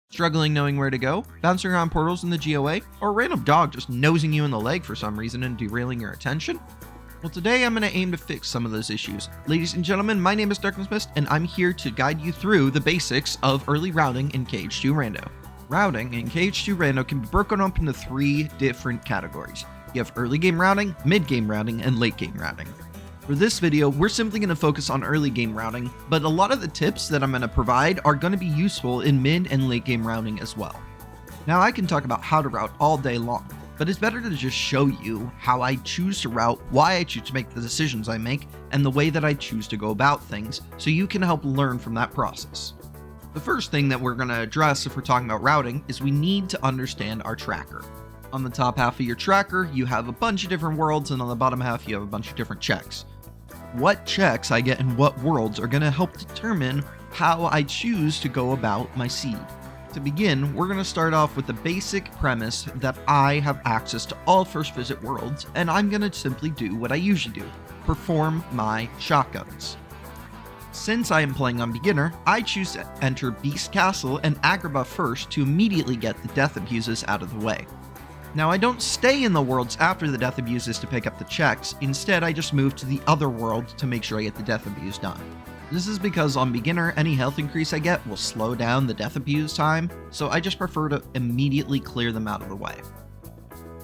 Struggling knowing where to go? Bouncing around portals in the GOA? Or a random dog just nosing you in the leg for some reason and derailing your attention? Well, today I'm going to aim to fix some of those issues. Ladies and gentlemen, my name is Darkness Mist, and I'm here to guide you through the basics of early routing in KH2 Rando. Routing in KH2 Rando can be broken up into 3 different categories. You have early game routing, mid game routing, and late game routing. For this video, we're simply going to focus on early game routing, but a lot of the tips that I'm going to provide are going to be useful in mid and late game routing as well. Now, I can talk about how to route all day long, but it's better to just show you how I choose to route, why I choose to make the decisions I make, and the way that I choose to go about things, so you can help learn from that process. The first thing that we're going to address if we're talking about routing is we need to understand our tracker. On the top half of your tracker, you have a bunch of different worlds, and on the bottom half, you have a bunch of different checks. What checks I get in what worlds are going to help determine how I choose to go about my seed. To begin, we're going to start off with the basic premise that I have access to all first visit worlds, and I'm going to simply do what I usually do, perform my shotguns. Since I am playing on beginner, I choose to enter Beast Castle and Agrabah first to immediately get the death abuses out of the way. Now, I don't stay in the worlds after the death abuses to pick up the checks. Instead, I just move to the other world to make sure I get the death abuse done. This is because on beginner, any health increase I get will slow down the death abuse time, so I just prefer to immediately clear them out of the way.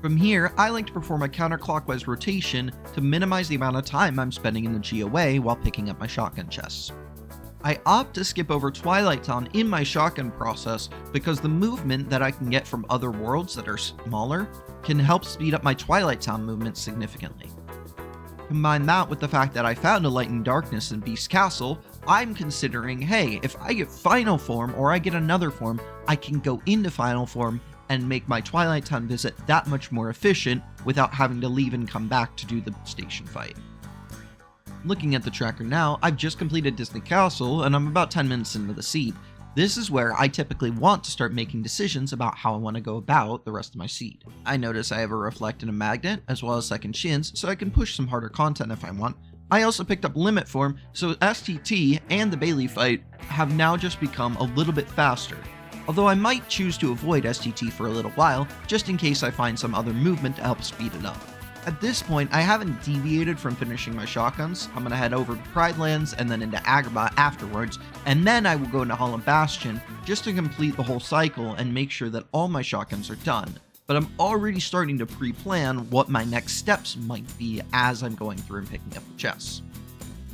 From here, I like to perform a counterclockwise rotation to minimize the amount of time I'm spending in the GOA while picking up my shotgun chests. I opt to skip over Twilight Town in my shotgun process because the movement that I can get from other worlds that are smaller can help speed up my Twilight Town movement significantly. Combine that with the fact that I found a Light and Darkness in Beast Castle, I'm considering, hey, if I get Final Form or I get another form, I can go into Final Form and make my Twilight Town visit that much more efficient without having to leave and come back to do the station fight. Looking at the tracker now, I've just completed Disney Castle and I'm about 10 minutes into the seed. This is where I typically want to start making decisions about how I want to go about the rest of my seed. I notice I have a reflect and a magnet, as well as second shins, so I can push some harder content if I want. I also picked up limit form, so STT and the Bailey fight have now just become a little bit faster. Although I might choose to avoid STT for a little while, just in case I find some other movement to help speed it up. At this point, I haven't deviated from finishing my shotguns. I'm going to head over to Pride Lands and then into Agrabah afterwards, and then I will go into Hollow Bastion just to complete the whole cycle and make sure that all my shotguns are done. But I'm already starting to pre-plan what my next steps might be as I'm going through and picking up the chests.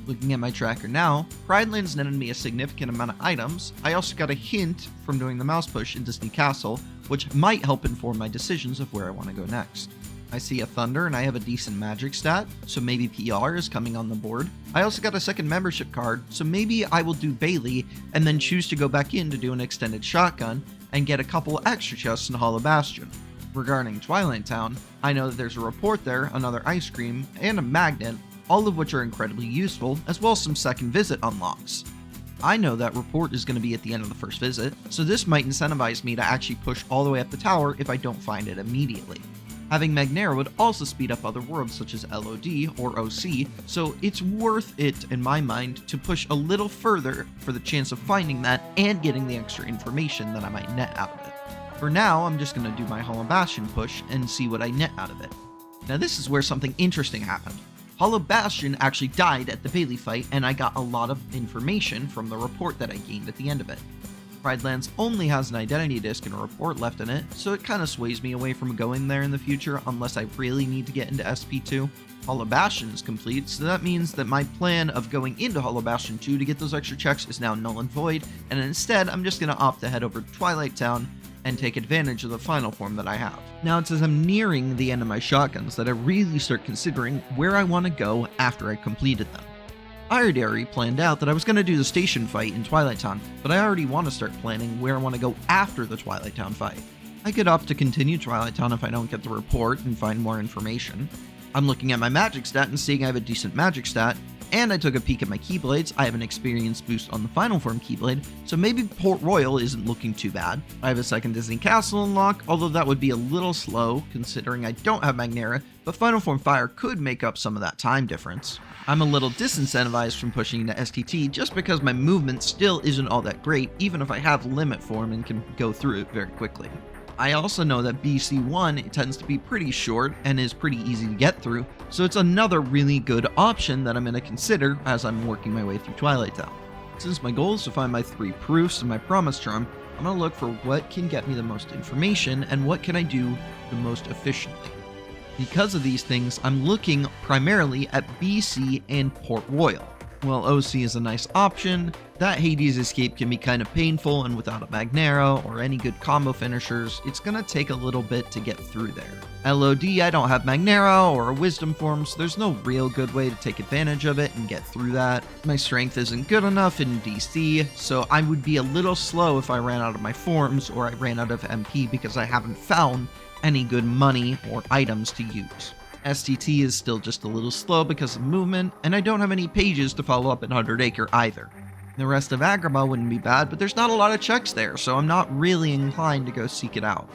Looking at my tracker now, Pride Lands netted me a significant amount of items. I also got a hint from doing the mouse push in Disney Castle, which might help inform my decisions of where I want to go next. I see a Thunder and I have a decent magic stat, so maybe PR is coming on the board. I also got a second membership card, so maybe I will do Bailey and then choose to go back in to do an extended shotgun and get a couple extra chests in Hollow Bastion. Regarding Twilight Town, I know that there's a report there, another ice cream, and a magnet, all of which are incredibly useful, as well as some second visit unlocks. I know that report is going to be at the end of the first visit, so this might incentivize me to actually push all the way up the tower if I don't find it immediately. Having Magnera would also speed up other worlds such as LOD or OC, so it's worth it, in my mind, to push a little further for the chance of finding that and getting the extra information that I might net out of it. For now, I'm just going to do my Hollow Bastion push and see what I net out of it. Now this is where something interesting happened. Hollow Bastion actually died at the Bailey fight, and I got a lot of information from the report that I gained at the end of it. Pride Lands only has an identity disc and a report left in it, so it kind of sways me away from going there in the future unless I really need to get into SP2. Hollow Bastion is complete, so that means that my plan of going into Hollow Bastion 2 to get those extra checks is now null and void, and instead I'm just going to opt to head over to Twilight Town and take advantage of the final form that I have. Now it's as I'm nearing the end of my shotguns that I really start considering where I want to go after I completed them. I already planned out that I was going to do the station fight in Twilight Town, but I already want to start planning where I want to go after the Twilight Town fight. I could opt to continue Twilight Town if I don't get the report and find more information. I'm looking at my magic stat and seeing I have a decent magic stat, and I took a peek at my Keyblades. I have an experience boost on the Final Form Keyblade, so maybe Port Royal isn't looking too bad. I have a second Disney Castle unlock, although that would be a little slow considering I don't have Magnera, but Final Form Fire could make up some of that time difference. I'm a little disincentivized from pushing into STT just because my movement still isn't all that great, even if I have Limit Form and can go through it very quickly. I also know that BC1 tends to be pretty short and is pretty easy to get through, so it's another really good option that I'm going to consider as I'm working my way through Twilight Town. Since my goal is to find my 3 proofs and my Promise Charm, I'm going to look for what can get me the most information and what can I do the most efficiently. Because of these things, I'm looking primarily at BC and Port Royal. While OC is a nice option, that Hades escape can be kind of painful, and without a Magnera or any good combo finishers, it's gonna take a little bit to get through there. LOD, I don't have Magnera or a Wisdom Form, so there's no real good way to take advantage of it and get through that. My strength isn't good enough in DC, so I would be a little slow if I ran out of my forms or I ran out of MP because I haven't found any good money or items to use. STT is still just a little slow because of movement, and I don't have any pages to follow up at 100 Acre either. The rest of Agrabah wouldn't be bad, but there's not a lot of checks there, so I'm not really inclined to go seek it out.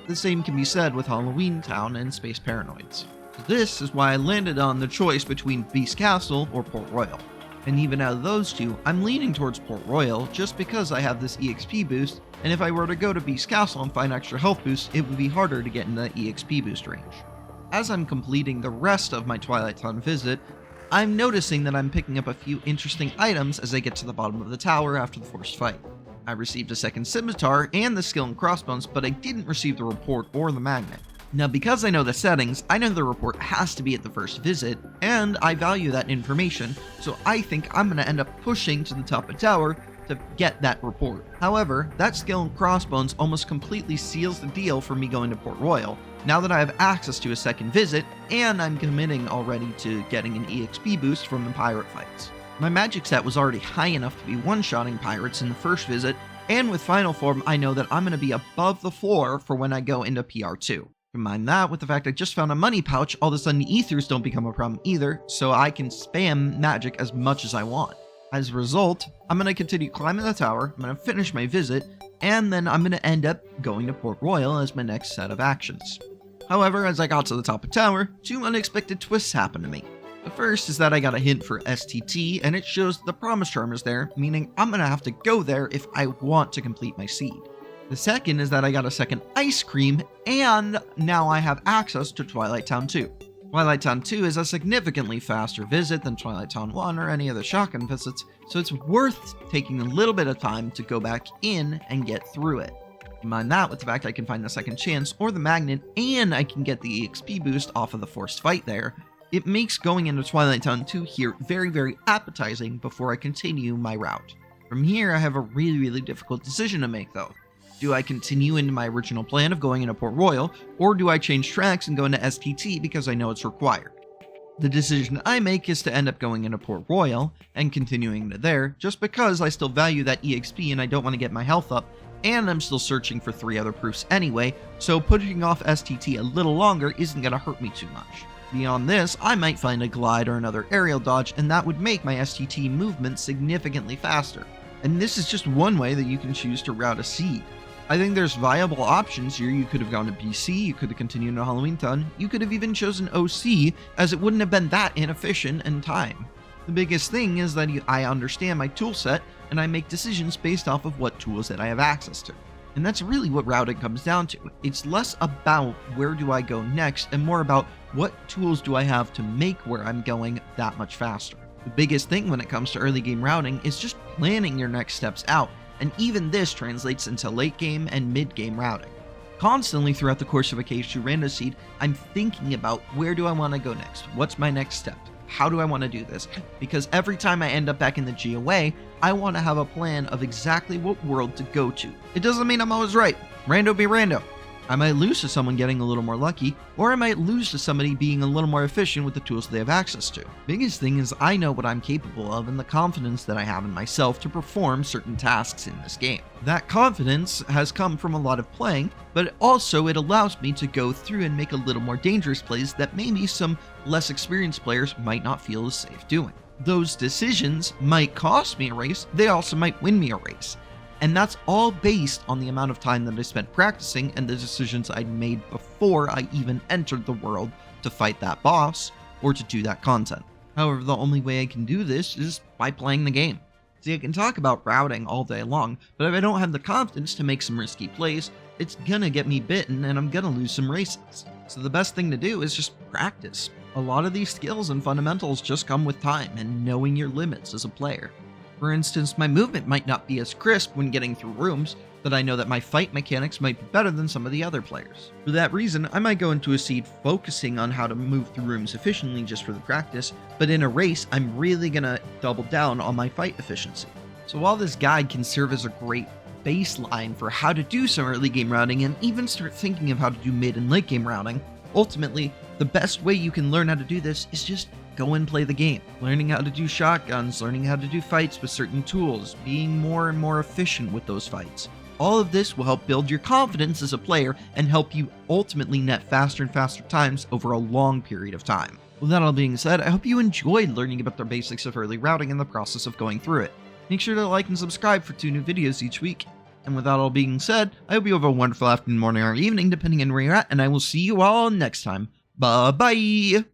The same can be said with Halloween Town and Space Paranoids. This is why I landed on the choice between Beast Castle or Port Royal. And even out of those two, I'm leaning towards Port Royal just because I have this EXP boost, and if I were to go to Beast Castle and find extra health boosts, it would be harder to get in the EXP boost range. As I'm completing the rest of my Twilight Town visit, I'm noticing that I'm picking up a few interesting items as I get to the bottom of the tower after the forced fight. I received a second scimitar and the skill and crossbones, but I didn't receive the report or the magnet. Now, because I know the settings, I know the report has to be at the first visit, and I value that information, so I think I'm going to end up pushing to the top of the tower to get that report. However, that skill and crossbones almost completely seals the deal for me going to Port Royal, now that I have access to a second visit, and I'm committing already to getting an EXP boost from the pirate fights. My magic set was already high enough to be one-shotting pirates in the first visit, and with Final Form I know that I'm going to be above the floor for when I go into PR2. Combine that with the fact I just found a money pouch, all of a sudden ethers don't become a problem either, so I can spam magic as much as I want. As a result, I'm going to continue climbing the tower, I'm going to finish my visit, and then I'm going to end up going to Port Royal as my next set of actions. However, as I got to the top of the tower, 2 unexpected twists happened to me. The first is that I got a hint for STT, and it shows the Promise Charm is there, meaning I'm going to have to go there if I want to complete my seed. The second is that I got a second ice cream, and now I have access to Twilight Town 2. Twilight Town 2 is a significantly faster visit than Twilight Town 1 or any other shotgun visits, so it's worth taking a little bit of time to go back in and get through it. Combine that with the fact I can find the second chance or the magnet, and I can get the EXP boost off of the forced fight there, it makes going into Twilight Town 2 here very, very appetizing before I continue my route. From here, I have a really difficult decision to make though. Do I continue into my original plan of going into Port Royal, or do I change tracks and go into STT because I know it's required? The decision I make is to end up going into Port Royal and continuing into there, just because I still value that EXP and I don't want to get my health up, and I'm still searching for 3 other proofs anyway, so putting off STT a little longer isn't going to hurt me too much. Beyond this, I might find a glide or another aerial dodge, and that would make my STT movement significantly faster. And this is just one way that you can choose to route a seed. I think there's viable options here. You could have gone to BC, you could have continued to Halloween Town, you could have even chosen OC, as it wouldn't have been that inefficient in time. The biggest thing is that I understand my tool set, and I make decisions based off of what tools that I have access to. And that's really what routing comes down to. It's less about where do I go next, and more about what tools do I have to make where I'm going that much faster. The biggest thing when it comes to early game routing is just planning your next steps out, and even this translates into late game and mid game routing. Constantly throughout the course of a KH2 Rando seed, I'm thinking about where do I want to go next? What's my next step? How do I want to do this? Because every time I end up back in the GOA, I want to have a plan of exactly what world to go to. It doesn't mean I'm always right. Rando be rando. I might lose to someone getting a little more lucky, or I might lose to somebody being a little more efficient with the tools they have access to. Biggest thing is I know what I'm capable of and the confidence that I have in myself to perform certain tasks in this game. That confidence has come from a lot of playing, but also it allows me to go through and make a little more dangerous plays that maybe some less experienced players might not feel as safe doing. those decisions might cost me a race, they also might win me a race. And that's all based on the amount of time that I spent practicing and the decisions I'd made before I even entered the world to fight that boss or to do that content. However, the only way I can do this is by playing the game. See, I can talk about routing all day long, but if I don't have the confidence to make some risky plays, it's gonna get me bitten and I'm gonna lose some races. So the best thing to do is just practice. A lot of these skills and fundamentals just come with time and knowing your limits as a player. For instance, my movement might not be as crisp when getting through rooms, but I know that my fight mechanics might be better than some of the other players. For that reason, I might go into a seed focusing on how to move through rooms efficiently just for the practice, but in a race, I'm really gonna double down on my fight efficiency. So while this guide can serve as a great baseline for how to do some early game routing and even start thinking of how to do mid and late game routing, ultimately, the best way you can learn how to do this is just go and play the game. Learning how to do shotguns, learning how to do fights with certain tools, being more and more efficient with those fights. All of this will help build your confidence as a player and help you ultimately net faster and faster times over a long period of time. With that all being said, I hope you enjoyed learning about the basics of early routing and the process of going through it. Make sure to like and subscribe for 2 new videos each week. And with that all being said, I hope you have a wonderful afternoon, morning, or evening, depending on where you're at, and I will see you all next time. Bye-bye!